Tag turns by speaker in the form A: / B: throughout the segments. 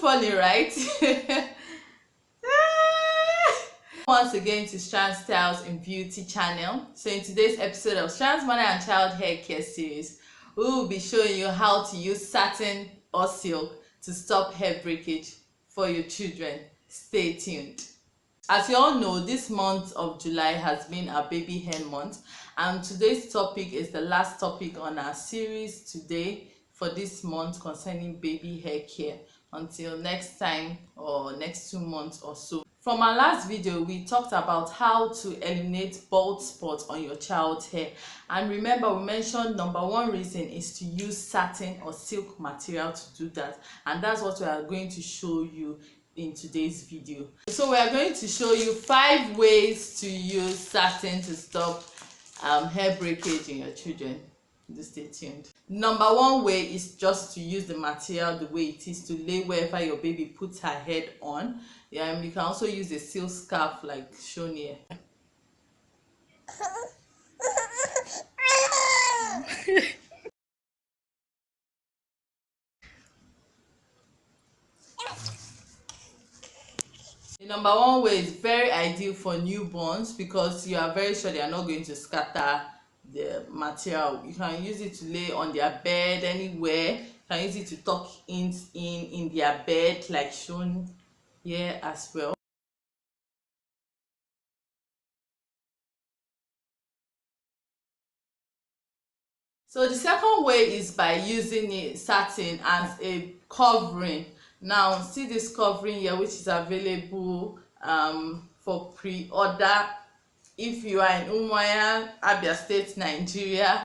A: funny, right? Once again to Strand Styles in Beauty channel. So in today's episode of Strand's Mother and Child Hair Care series, we will be showing you how to use satin or silk to stop hair breakage for your children. Stay tuned. As you all know, this month of July has been our baby hair month, and today's topic is the last topic on our series today for this month concerning baby hair care until next time or next 2 months or so. From our last video, we talked about how to eliminate bald spots on your child's hair, and remember we mentioned number one reason is to use satin or silk material to do that, and that's what we are going to show you in today's video. So we are going to show you 5 ways to use satin to stop hair breakage in your children. Just stay tuned. Number one way is just to use the material the way it is, to lay wherever your baby puts her head on. You can also use a silk scarf like shown here. The number one way is very ideal for newborns because you are very sure they are not going to scatter the material. You can use it to lay on their bed anywhere. You can use it to tuck in their bed like shown here as well. So the second way is by using a satin as a covering. Now see this covering here, which is available for pre-order if you are in Umuahia, Abia State, Nigeria.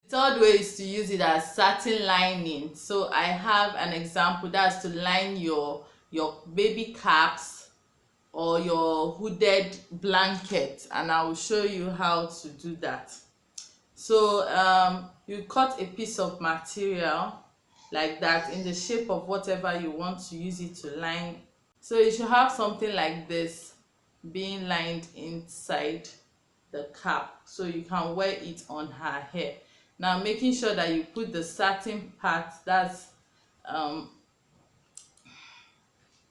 A: The third way is to use it as satin lining. So I have an example, that's to line your baby caps or your hooded blanket, and I will show you how to do that. So you cut a piece of material like that in the shape of whatever you want to use it to line. So you should have something like this being lined inside the cap so you can wear it on her hair. Now making sure that you put the satin part, that's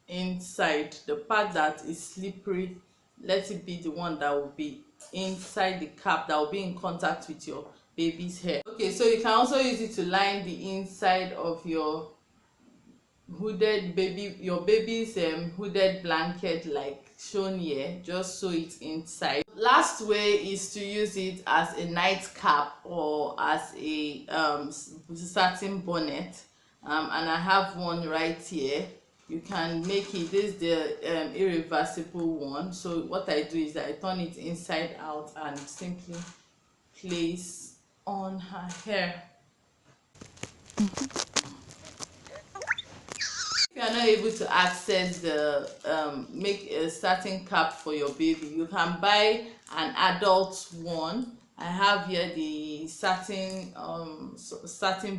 A: inside, the part that is slippery, let it be the one that will be inside the cap, that will be in contact with your baby's hair. Okay, so you can also use it to line the inside of your baby's hooded blanket like shown here. Just sew it inside. Last way is to use it as a nightcap or as a satin bonnet, and I have one right here. You can make it, this is the irreversible one. So what I do is that I turn it inside out and simply place on her hair. If you are not able to access the make a satin cap for your baby, you can buy an adult one. I have here the satin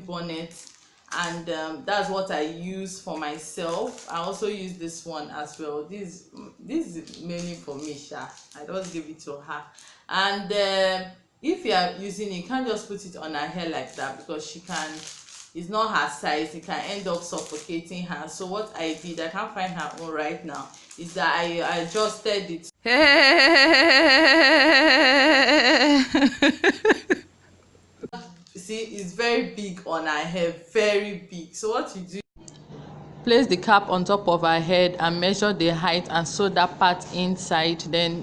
A: bonnet, and that's what I use for myself. I also use this one as well. This is mainly for me, I just give it to her. And if you are using it, you can't just put it on her hair like that because it's not her size. It can end up suffocating her. So what I did, I can't find her own right now, is that I adjusted it. See, it's very big on her hair, very big. So what you do, place the cap on top of her head and measure the height and sew that part inside, then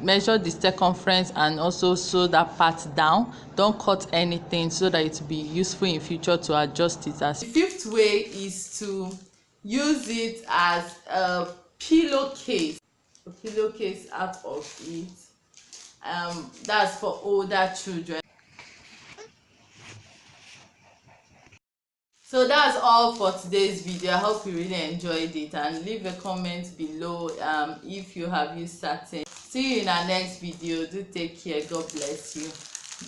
A: measure the circumference and also sew that part down. Don't cut anything so that it will be useful in future to adjust it. As the fifth way is to use it as a pillowcase out of it. That's for older children. So that's all for today's video. I hope you really enjoyed it, and leave a comment below if you have used satin. See you in our next video. Do take care. God bless you.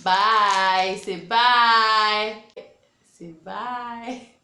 A: Bye. Say bye. Say bye.